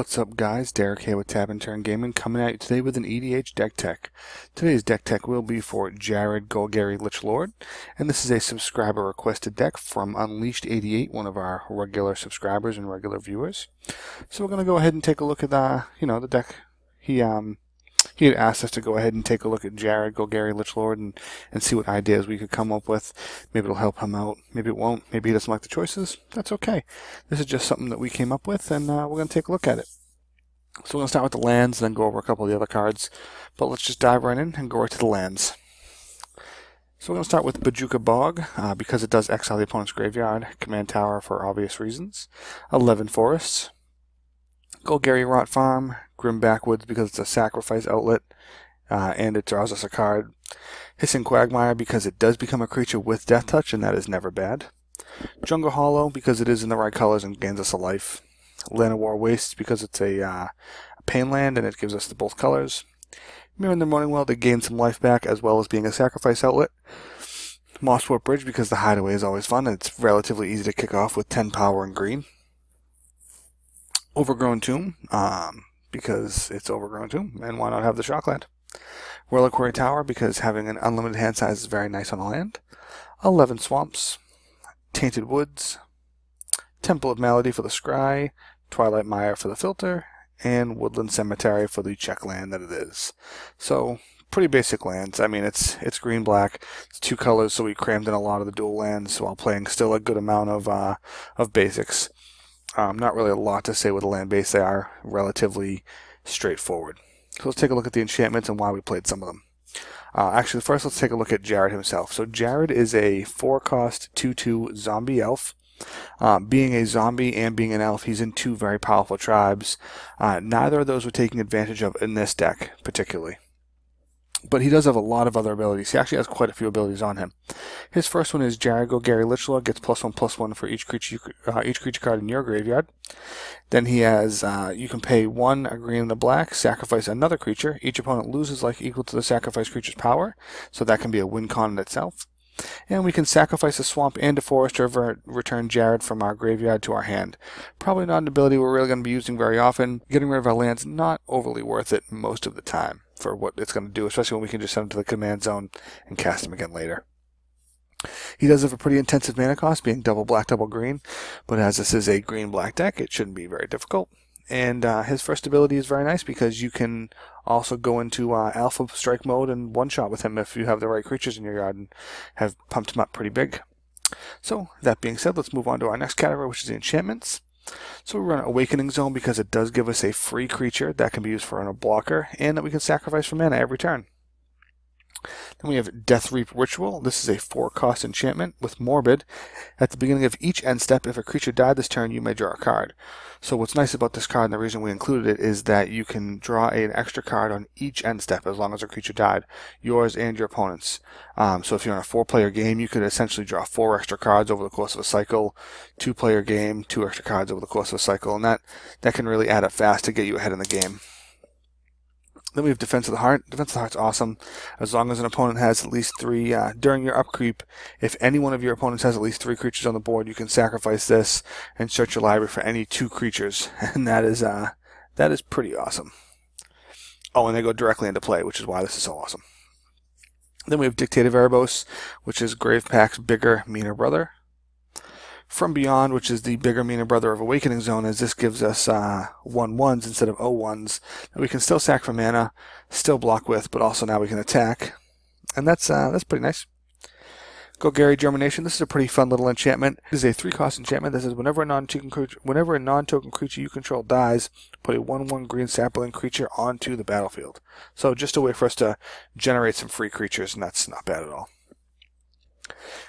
What's up, guys? Derek here with Tab and Turn Gaming, coming at you today with an EDH deck tech. Today's deck tech will be for Jarad, Golgari Lich Lord, and this is a subscriber requested deck from Unleashed88, one of our regular subscribers and regular viewers. So we're going to go ahead and take a look at the deck. He had asked us to go ahead and take a look at Jarad, Golgari Lich Lord, and see what ideas we could come up with. Maybe it'll help him out, maybe it won't, maybe he doesn't like the choices. That's okay. This is just something that we came up with, and we're going to take a look at it. So we're going to start with the lands, and then go over a couple of the other cards. But let's just dive right in and go right to the lands. So we're going to start with Pachuca Bog, because it does exile the opponent's graveyard. Command Tower for obvious reasons. 11 forests. Golgari Rot Farm, Grim Backwoods because it's a sacrifice outlet, and it draws us a card. Hissing Quagmire because it does become a creature with Death Touch, and that is never bad. Jungle Hollow because it is in the right colors and gains us a life. Llanowar Wastes because it's a pain land and it gives us the both colors. Mirror in the Morningwell to gain some life back as well as being a sacrifice outlet. Mossfort Bridge because the hideaway is always fun and it's relatively easy to kick off with 10 power and green. Overgrown Tomb, because it's Overgrown Tomb, and why not have the Shockland? Reliquary Tower, because having an unlimited hand size is very nice on the land. 11 Swamps. Tainted Woods. Temple of Malady for the Scry. Twilight Mire for the filter. And Woodland Cemetery for the check land that it is. So, pretty basic lands. I mean, it's green-black. It's 2 colors, so we crammed in a lot of the dual lands while playing still a good amount of basics. Not really a lot to say with the land base. They are relatively straightforward. So let's take a look at the enchantments and why we played some of them. Actually, first let's take a look at Jarad himself. So Jarad is a 4-cost 2/2 zombie elf. Being a zombie and being an elf, he's in 2 very powerful tribes. Neither of those we're taking advantage of in this deck, particularly. But he does have a lot of other abilities. He actually has quite a few abilities on him. His first one is Jarad, Golgari Lich Lord, gets +1/+1 for each creature card in your graveyard. Then he has, you can pay 1 a green and a black, sacrifice another creature. Each opponent loses life equal to the sacrificed creature's power, so that can be a win con in itself. And we can sacrifice a swamp and a forest to return Jarad from our graveyard to our hand. Probably not an ability we're really going to be using very often. Getting rid of our land's not overly worth it most of the time for what it's going to do, especially when we can just send him to the command zone and cast him again later. He does have a pretty intensive mana cost, being double black, double green, but as this is a green-black deck, it shouldn't be very difficult. And his first ability is very nice because you can also go into Alpha Strike mode and one-shot with him if you have the right creatures in your yard and have pumped him up pretty big. So, that being said, let's move on to our next category, which is the enchantments. So we run Awakening Zone because it does give us a free creature that can be used for a blocker and that we can sacrifice for mana every turn. Then we have Death Reap Ritual. This is a 4-cost enchantment with Morbid. At the beginning of each end step, if a creature died this turn, you may draw a card. So what's nice about this card, and the reason we included it, is that you can draw an extra card on each end step as long as a creature died, yours and your opponent's. So if you're in a 4-player game, you could essentially draw 4 extra cards over the course of a cycle. 2-player game, 2 extra cards over the course of a cycle, and that can really add up fast to get you ahead in the game. Then we have Defense of the Heart. Defense of the Heart's awesome. As long as an opponent has at least 3, during your upkeep, if any one of your opponents has at least 3 creatures on the board, you can sacrifice this and search your library for any 2 creatures. And that is pretty awesome. Oh, and they go directly into play, which is why this is so awesome. Then we have Dictative Erebos, which is Gravepack's bigger, meaner brother. From Beyond, which is the bigger, meaner brother of Awakening Zone, as this gives us 1/1s instead of 0/1s that we can still sack for mana, still block with, but also now we can attack. And that's pretty nice. Golgari Germination. This is a pretty fun little enchantment. This is a 3-cost enchantment that says whenever a non-token creature you control dies, put a 1/1 green sapling creature onto the battlefield. So just a way for us to generate some free creatures, and that's not bad at all.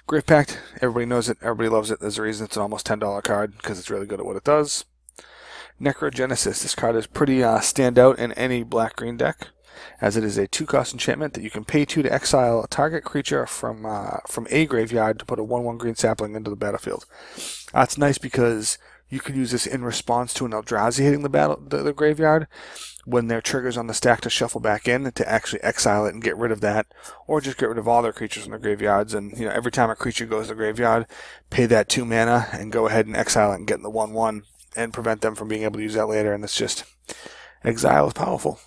Grave Pact, everybody knows it, everybody loves it. There's a reason it's an almost $10 card, because it's really good at what it does. Necro Genesis, this card is pretty standout in any black-green deck, as it is a 2-cost enchantment that you can pay 2 to exile a target creature from a graveyard to put a 1/1 green sapling into the battlefield. That's nice because you can use this in response to an Eldrazi hitting the graveyard, when there are triggers on the stack to shuffle back in to actually exile it and get rid of that, or just get rid of all their creatures in their graveyards. And every time a creature goes to the graveyard, pay that 2 mana and go ahead and exile it and get in the 1/1. and prevent them from being able to use that later. And it's just, exile is powerful.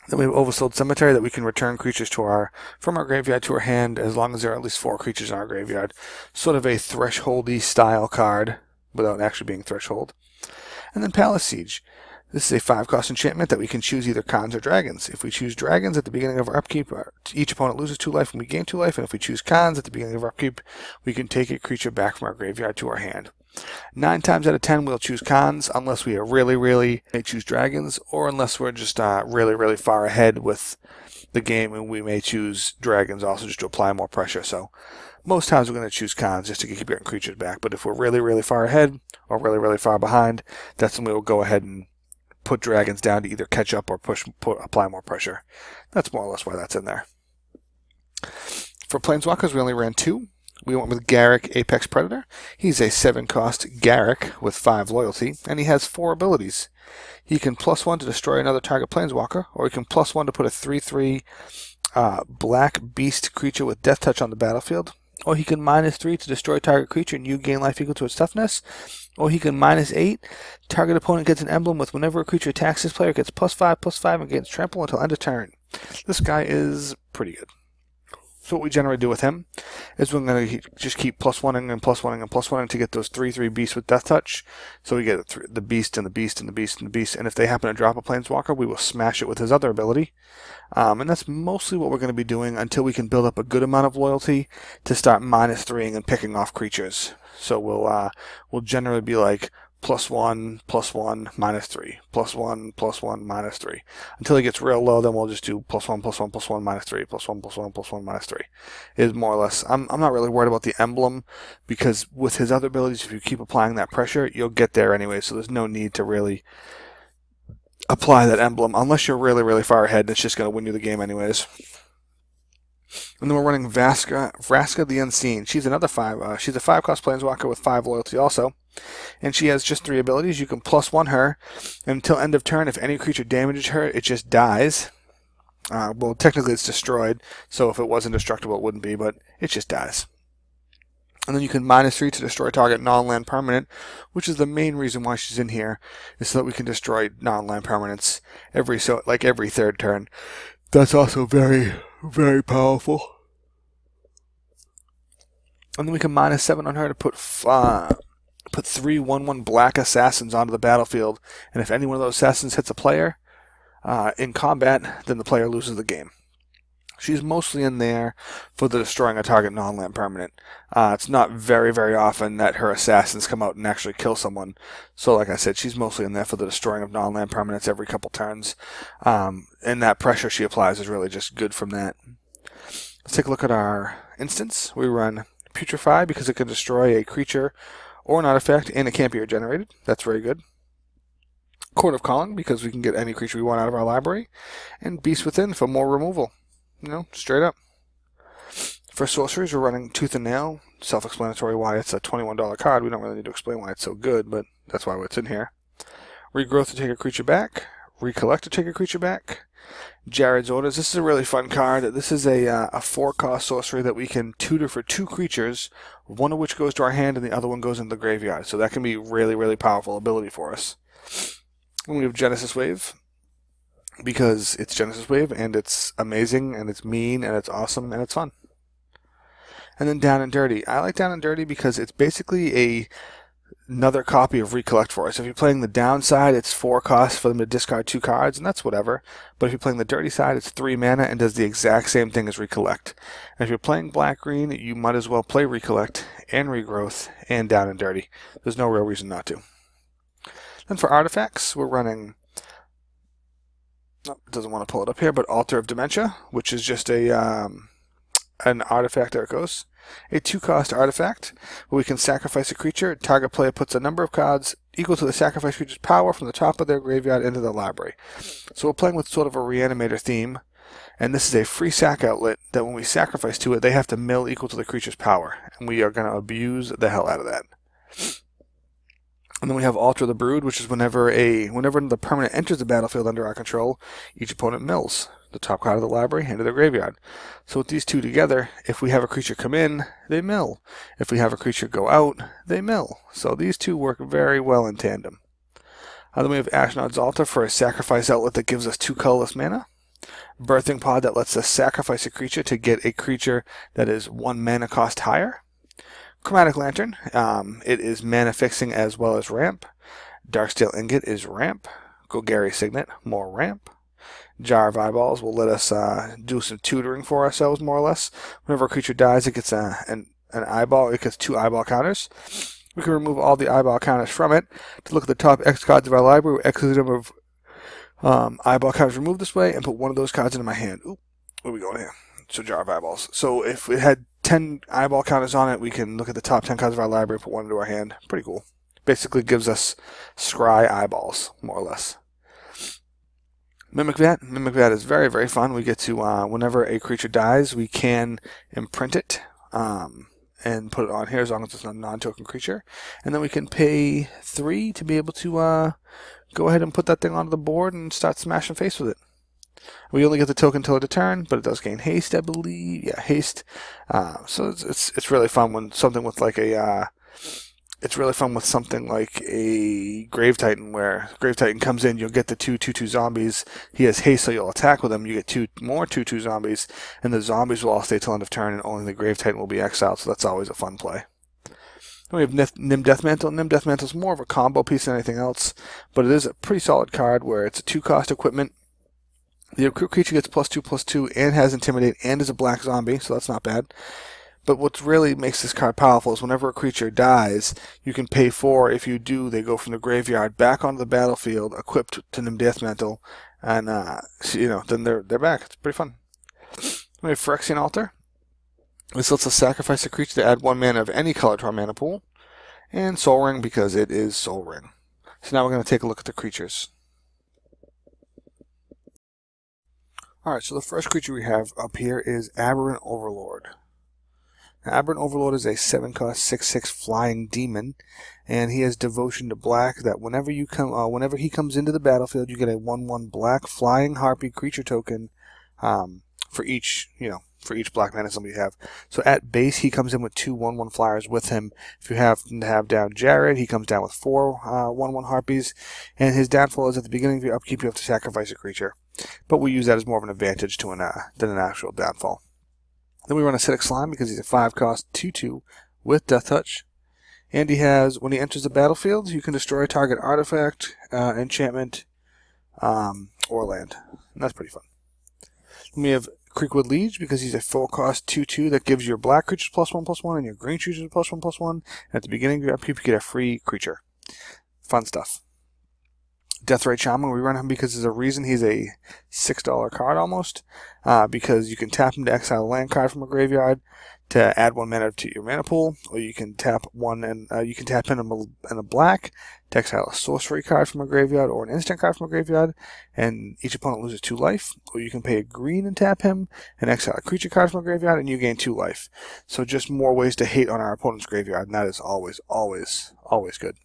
Then we have Oversold Cemetery, that we can return creatures from our graveyard to our hand as long as there are at least 4 creatures in our graveyard. Sort of a thresholdy style card without actually being threshold. And then Palace Siege. This is a 5-cost enchantment that we can choose either Khans or Dragons. If we choose Dragons at the beginning of our upkeep, each opponent loses 2 life and we gain 2 life. And if we choose Khans at the beginning of our upkeep, we can take a creature back from our graveyard to our hand. 9 times out of 10 we'll choose Khans unless we are really may choose Dragons, or unless we're just really far ahead with the game and we may choose Dragons also just to apply more pressure. So most times we're going to choose Khans just to keep getting creatures back. But if we're really far ahead or really far behind, that's when we will go ahead and put Dragons down to either catch up or apply more pressure. That's more or less why that's in there. For Planeswalkers, we only ran 2. We went with Garruk, Apex Predator. He's a 7-cost Garruk with 5 loyalty, and he has 4 abilities. He can +1 to destroy another target Planeswalker, or he can +1 to put a 3/3 black beast creature with death touch on the battlefield, or he can -3 to destroy target creature and you gain life equal to its toughness, or he can -8, target opponent gets an emblem with whenever a creature attacks this player, gets +5/+5 and gains trample until end of turn. This guy is pretty good. So what we generally do with him is we're going to just keep +1ing and +1ing and +1ing to get those 3/3 beasts with death touch. So we get the beast and the beast and the beast and the beast, and if they happen to drop a Planeswalker, we will smash it with his other ability. And that's mostly what we're going to be doing until we can build up a good amount of loyalty to start -3ing and picking off creatures. So we'll generally be like +1, +1, -3, +1, +1, -3. Until it gets real low, then we'll just do +1, +1, +1, -3, +1, +1, +1, -3. Is more or less. I'm not really worried about the emblem, because with his other abilities, if you keep applying that pressure, you'll get there anyway. So there's no need to really apply that emblem unless you're really far ahead, and it's just going to win you the game anyways. And then we're running Vaska the Unseen. She's another 5. She's a 5-cost Planeswalker with 5 loyalty also. And she has just 3 abilities. You can +1 her, and until end of turn, if any creature damages her, it just dies. Well, technically it's destroyed, so if it was indestructible, it wouldn't be, but it just dies. And then you can -3 to destroy target non-land permanent, which is the main reason why she's in here, is so that we can destroy non-land permanents every 3rd turn. That's also very powerful. And then we can -7 on her to put 3 1/1 black assassins onto the battlefield, and if any one of those assassins hits a player in combat, then the player loses the game. She's mostly in there for the destroying a target non-land permanent. It's not very often that her assassins come out and actually kill someone. So like I said, she's mostly in there for the destroying of non-land permanents every couple turns. And that pressure she applies is really just good from that. Let's take a look at our instance. We run Putrefy because it can destroy a creature or an artifact and it can't be regenerated. That's very good. Court of Calling because we can get any creature we want out of our library. And Beast Within for more removal. You know, straight up. For sorceries, we're running Tooth and Nail. Self-explanatory why it's a $21 card. We don't really need to explain why it's so good, but that's why it's in here. Regrowth to take a creature back. Recollect to take a creature back. Jarad's Orders. This is a really fun card. This is a 4-cost sorcery that we can tutor for 2 creatures, one of which goes to our hand and the other one goes into the graveyard. So that can be really powerful ability for us. And we have Genesis Wave, because it's Genesis Wave and it's amazing and it's mean and it's awesome and it's fun. And then Down and Dirty. I like Down and Dirty because it's basically another copy of Recollect for us. If you're playing the down side, it's 4 costs for them to discard 2 cards, and that's whatever. But if you're playing the dirty side, it's 3 mana and does the exact same thing as Recollect. And if you're playing black-green, you might as well play Recollect and Regrowth and Down and Dirty. There's no real reason not to. Then for artifacts, we're running... Oh, it doesn't want to pull it up here, but Altar of Dementia, which is just an artifact. There it goes. A 2-cost artifact where we can sacrifice a creature. Target player puts a number of cards equal to the sacrifice creature's power from the top of their graveyard into the library. So we're playing with sort of a Reanimator theme, and this is a free sack outlet that when we sacrifice to it, they have to mill equal to the creature's power, and we are going to abuse the hell out of that. And then we have Alter the Brood, which is whenever the permanent enters the battlefield under our control, each opponent mills. the top card of the library, into their graveyard. So with these two together, if we have a creature come in, they mill. If we have a creature go out, they mill. So these two work very well in tandem. Then we have Ashnod's Altar for a sacrifice outlet that gives us 2 colorless mana. Birthing Pod that lets us sacrifice a creature to get a creature that is 1 mana cost higher. Chromatic Lantern, it is mana fixing as well as ramp. Darksteel Ingot is ramp. Golgari Signet, more ramp. Jar of Eyeballs will let us do some tutoring for ourselves, more or less. Whenever a creature dies, it gets an eyeball. It gets 2 eyeball counters. We can remove all the eyeball counters from it. To look at the top X cards of our library, X is the number of eyeball counters removed this way, and put one of those cards into my hand. Oop, where are we going here? So Jar of Eyeballs. So if it had 10 eyeball counters on it, we can look at the top 10 cards of our library, put one into our hand. Pretty cool. Basically gives us scry eyeballs, more or less. Mimic Vat. Mimic Vat is very, very fun. We get to, whenever a creature dies, we can imprint it and put it on here as long as it's a non-token creature. And then we can pay 3 to be able to go ahead and put that thing onto the board and start smashing face with it. We only get the token till end of turn, but it does gain haste, I believe. Yeah, haste. So it's really fun when something with like a... It's really fun with something like a Grave Titan, where Grave Titan comes in, you'll get the 2/2/2 zombies. He has haste, so you'll attack with him. You get 2 more 2/2 zombies, and the zombies will all stay till end of turn, and only the Grave Titan will be exiled, so that's always a fun play. Then we have Nim Deathmantle. Nim Deathmantle is more of a combo piece than anything else, but it is a pretty solid card where it's a 2-cost equipment. The creature gets +2/+2 and has Intimidate and is a black zombie, so that's not bad. But what really makes this card powerful is whenever a creature dies, you can pay 4. If you do, they go from the graveyard back onto the battlefield, equipped to Nim Deathmantle, and then they're back. It's pretty fun. We have Phyrexian Altar. This lets us sacrifice a creature to add 1 mana of any color to our mana pool, and Soul Ring because it is Soul Ring. So now we're going to take a look at the creatures. Alright, so the first creature we have up here is Aberrant Overlord. Now, Aberrant Overlord is a 7-cost 6/6 flying demon, and he has Devotion to Black. That whenever he comes into the battlefield, you get a 1/1 black flying harpy creature token for each black mana somebody have. So at base, he comes in with 2 1/1 flyers with him. If you happen to have down Jarad, he comes down with 4 1/1 harpies, and his downfall is at the beginning of your upkeep, you have to sacrifice a creature. But we use that as more of an advantage than an actual downfall. Then we run Acidic Slime because he's a 5-cost 2/2 with Death Touch. And he has, when he enters the battlefield, you can destroy a target artifact, enchantment, or land. And that's pretty fun. Then we have Creekwood Liege because he's a 4-cost 2/2 that gives your black creatures +1/+1 and your green creatures +1/+1. And at the beginning of your upkeep, you get a free creature. Fun stuff. Deathrite Shaman, we run him because there's a reason he's a $6 card almost, because you can tap him to exile a land card from a graveyard to add 1 mana to your mana pool, or you can tap in a black to exile a sorcery card from a graveyard or an instant card from a graveyard, and each opponent loses 2 life, or you can pay a green and tap him and exile a creature card from a graveyard and you gain 2 life. So just more ways to hate on our opponent's graveyard, and that is always, always, always good.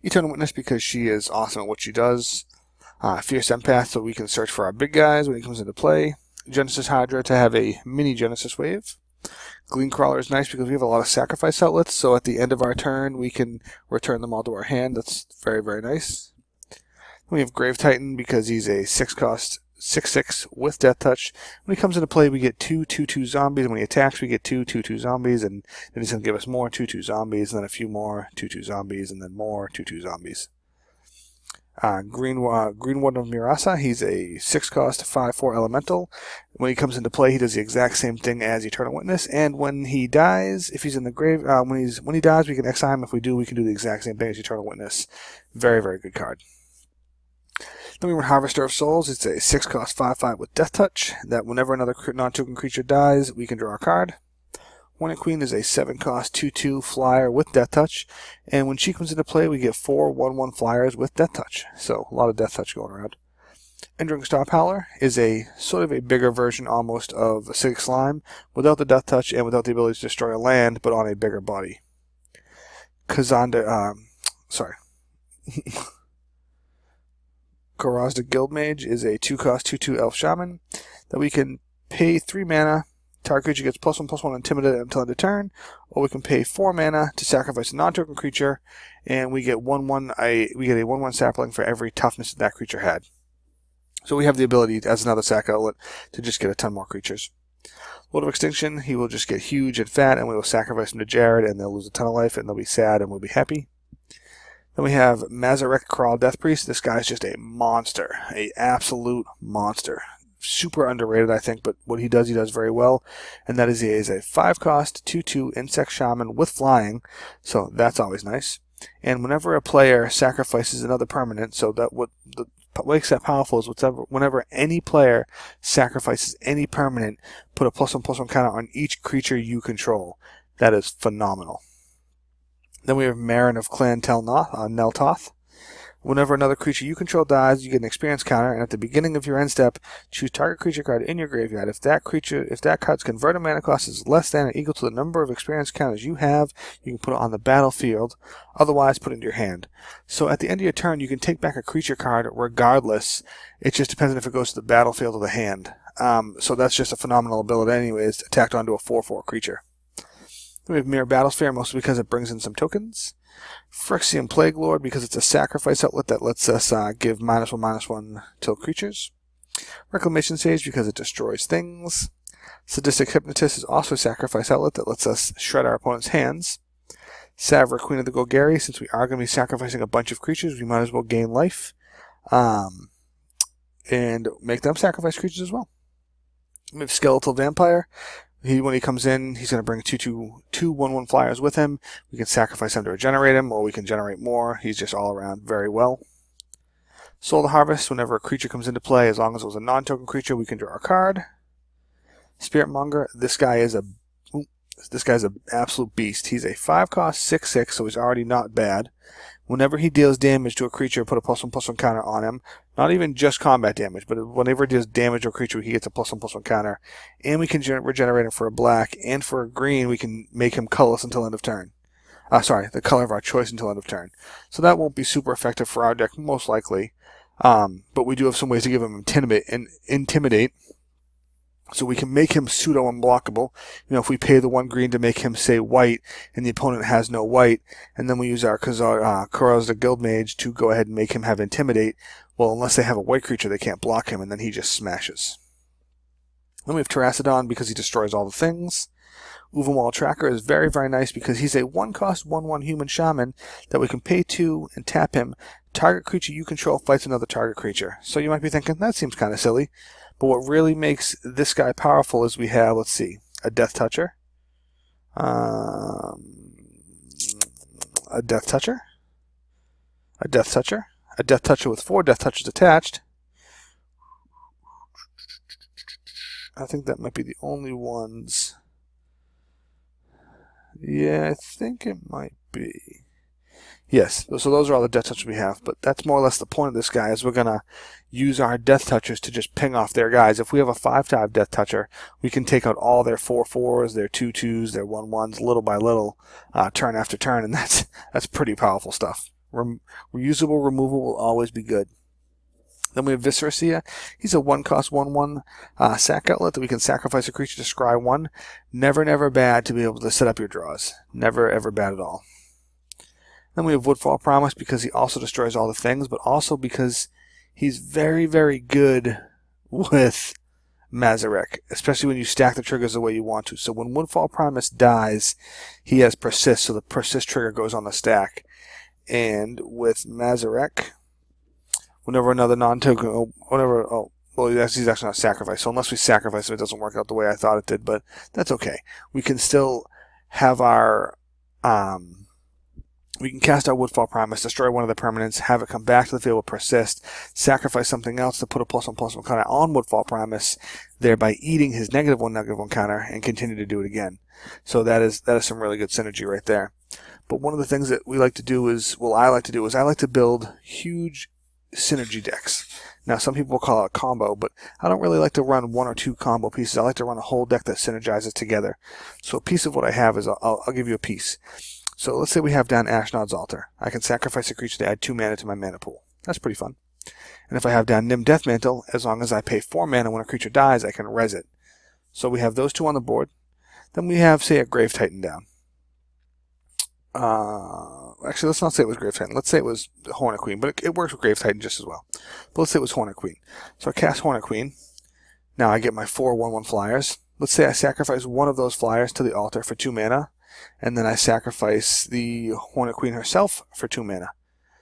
Eternal Witness because she is awesome at what she does. Fierce Empath so we can search for our big guys when he comes into play. Genesis Hydra to have a mini Genesis wave. Glean Crawler is nice because we have a lot of sacrifice outlets, so at the end of our turn we can return them all to our hand. That's very, very nice. We have Grave Titan because he's a 6-cost 6/6 with Death Touch. When he comes into play, we get 2 2/2 zombies. When he attacks, we get 2 2/2 zombies, and then he's going to give us more 2/2 zombies, and then a few more 2/2 zombies, and then more 2/2 zombies. Greenwood of Mirasa, he's a 6-cost 5/4 elemental. When he comes into play, he does the exact same thing as Eternal Witness, and when he dies, if he's in the grave, when he dies, we can exile him. If we do, we can do the exact same thing as Eternal Witness. Very, very good card. Then we run Harvester of Souls. It's a 6-cost 5/5 with Death Touch, that whenever another non-token creature dies, we can draw a card. Hornet Queen is a 7-cost 2/2 flyer with Death Touch, and when she comes into play, we get 4 1/1 flyers with Death Touch. So a lot of Death Touch going around. Endring Star Howler is a sort of a bigger version almost of Acidic Slime, without the Death Touch and without the ability to destroy a land, but on a bigger body. Jarad the Guildmage is a 2-cost 2/2 Elf Shaman that we can pay 3 mana. Target creature gets +1/+1 Intimidated until end of turn, or we can pay 4 mana to sacrifice a non-token creature, and we get a 1/1 sapling for every toughness that creature had. So we have the ability, as another sack outlet, to just get a ton more creatures. Lord of Extinction, he will just get huge and fat, and we will sacrifice him to Jarad, and they'll lose a ton of life, and they'll be sad, and we'll be happy. Then we have Errect Crawl Death Priest. This guy's just a monster, an absolute monster. Super underrated, I think, but what he does very well, and that is he is a 5-cost 2/2 Insect Shaman with flying, so that's always nice. And whenever a player sacrifices another permanent, so that what makes that powerful is whenever any player sacrifices any permanent, put a +1/+1 counter on each creature you control. That is phenomenal. Then we have Marin of Clan Neltoth. Whenever another creature you control dies, you get an experience counter, and at the beginning of your end step, choose target creature card in your graveyard. If that card's converted mana cost is less than or equal to the number of experience counters you have, you can put it on the battlefield. Otherwise, put it into your hand. So at the end of your turn, you can take back a creature card regardless. It just depends on if it goes to the battlefield or the hand. So that's just a phenomenal ability anyways, tacked onto a 4/4 creature. Then we have Mirror Battlesphere, mostly because it brings in some tokens. Phyrexian Plague Lord, because it's a sacrifice outlet that lets us give -1/-1 to creatures. Reclamation Sage, because it destroys things. Sadistic Hypnotist is also a sacrifice outlet that lets us shred our opponent's hands. Savra, Queen of the Golgari, since we are going to be sacrificing a bunch of creatures, we might as well gain life. And make them sacrifice creatures as well. We have Skeletal Vampire. When he comes in, he's going to bring two 1/1 flyers with him. We can sacrifice him to regenerate him, or we can generate more. He's just all around very well. Soul to Harvest, whenever a creature comes into play, as long as it was a non-token creature, we can draw a card. Spirit Monger, this guy is an absolute beast. He's a 5-cost 6/6, so he's already not bad. Whenever he deals damage to a creature, put a +1/+1 counter on him. Not even just combat damage, but whenever he deals damage to a creature, he gets a +1/+1 counter. And we can regenerate him for a black, and for a green, we can make him colorless until end of turn. The color of our choice until end of turn. So that won't be super effective for our deck, most likely. But we do have some ways to give him Intimidate. So we can make him pseudo-unblockable. If we pay the 1 green to make him, say, white, and the opponent has no white, and then we use our Jarad the Guildmage to go ahead and make him have Intimidate, well, unless they have a white creature, they can't block him, and then he just smashes. Then we have Terracodon, because he destroys all the things. Uvenwald Tracker is very, very nice, because he's a 1-cost 1/1 human shaman that we can pay 2 and tap him. Target creature you control fights another target creature. So you might be thinking, that seems kind of silly. But what really makes this guy powerful is we have, let's see, a Death Toucher. A Death Toucher. A Death Toucher. A Death Toucher with 4 Death Touchers attached. I think that might be the only ones. Yeah, I think it might be. Yes, so those are all the Death Touchers we have, but that's more or less the point of this guy, is we're going to use our Death Touchers to just ping off their guys. If we have a 5-type Death Toucher, we can take out all their 4/4s, their 2/2s, their 1/1s, little by little, turn after turn, and that's pretty powerful stuff. Reusable removal will always be good. Then we have Viscera. He's a 1-cost 1/1 sack outlet that we can sacrifice a creature to scry 1. Never bad to be able to set up your draws. Never, ever bad at all. Then we have Woodfall Promise, because he also destroys all the things, but also because he's very, very good with Errect, especially when you stack the triggers the way you want to. So when Woodfall Promise dies, he has Persist, so the Persist trigger goes on the stack. And with Errect, whenever another non-token, well, he's actually not sacrificed, so unless we sacrifice him, it doesn't work out the way I thought it did, but that's okay. We can still have our, we can cast our Woodfall Promise, destroy one of the permanents, have it come back to the field with Persist, sacrifice something else to put a +1/+1 counter on Woodfall Promise, thereby eating his -1/-1 counter, and continue to do it again. So that is some really good synergy right there. But one of the things that we like to do is, I like to build huge synergy decks. Now, some people call it a combo, but I don't really like to run 1 or 2 combo pieces. I like to run a whole deck that synergizes together. So a piece of what I have is, I'll give you a piece. So let's say we have down Ashnod's Altar. I can sacrifice a creature to add 2 mana to my mana pool. That's pretty fun. And if I have down Nim Deathmantle, as long as I pay 4 mana when a creature dies, I can res it. So we have those two on the board. Then we have, say, a Grave Titan down. Actually, let's not say it was Grave Titan. Let's say it was Hornet Queen, but it works with Grave Titan just as well. But let's say it was Hornet Queen. So I cast Hornet Queen. Now I get my 4 1/1 flyers. Let's say I sacrifice one of those flyers to the altar for 2 mana, and then I sacrifice the Hornet Queen herself for 2 mana.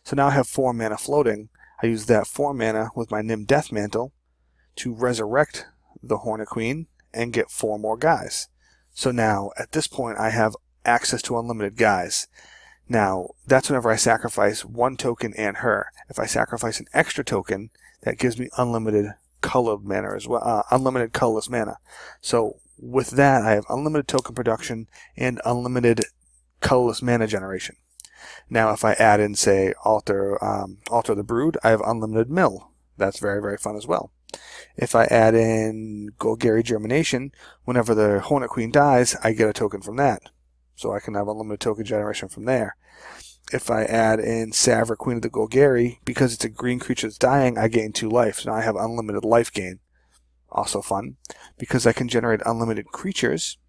So now I have 4 mana floating. I use that 4 mana with my Nim Deathmantle to resurrect the Hornet Queen and get 4 more guys. So now, at this point, I have access to unlimited guys. Now, that's whenever I sacrifice 1 token and her. If I sacrifice an extra token, that gives me unlimited colored mana as well, unlimited colorless mana. So with that, I have unlimited token production and unlimited colorless mana generation. Now, if I add in, say, Alter the Brood, I have unlimited mill. That's very, very fun as well. If I add in Golgari Germination, whenever the Hornet Queen dies, I get a token from that. So I can have unlimited token generation from there. If I add in Savra, Queen of the Golgari, because it's a green creature that's dying, I gain 2 life. So now I have unlimited life gain. Also fun. Because I can generate unlimited creatures,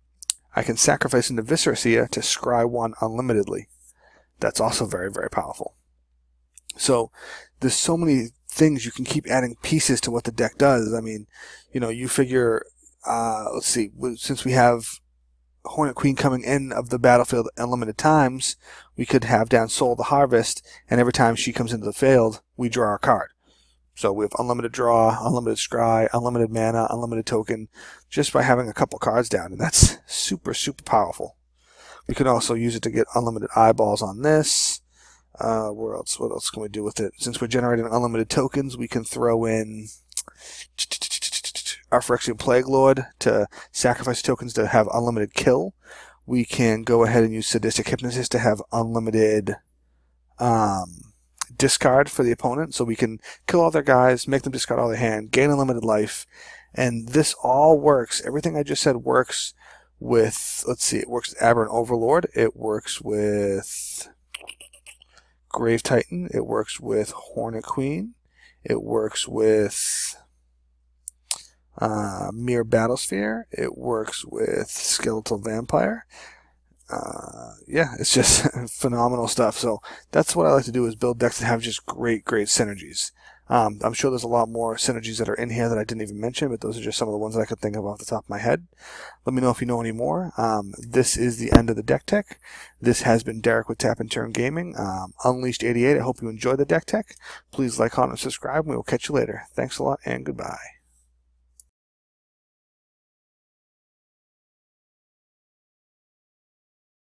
I can sacrifice into Visceracia to scry 1 unlimitedly. That's also very, very powerful. So there's so many things you can keep adding pieces to what the deck does. I mean, you know, you figure, let's see, since we have Hornet Queen coming in of the battlefield unlimited times, we could have down Soul the Harvest, and every time she comes into the field, we draw a card. So we have unlimited draw, unlimited scry, unlimited mana, unlimited token, just by having a couple cards down, and that's super, super powerful. We can also use it to get unlimited eyeballs on this. What else can we do with it? Since we're generating unlimited tokens, we can throw in our Phyrexian Plague Lord to sacrifice tokens to have unlimited kill. We can go ahead and use Sadistic Hypnotist to have unlimited discard for the opponent. So we can kill all their guys, make them discard all their hand, gain unlimited life. And this all works. Everything I just said works with, let's see, it works with Aberrant Overlord. It works with Grave Titan. It works with Hornet Queen. It works with Mere Battlesphere. It works with Skeletal Vampire. Yeah, it's just phenomenal stuff. So that's what I like to do, is build decks that have just great, great synergies. I'm sure there's a lot more synergies that are in here that I didn't even mention, but those are just some of the ones that I could think of off the top of my head. Let me know if you know any more. This is the end of the deck tech. This has been Derek with Tap and Turn Gaming. Unleashed 88. I hope you enjoyed the deck tech. Please like, comment, and subscribe, and we will catch you later. Thanks a lot, and goodbye.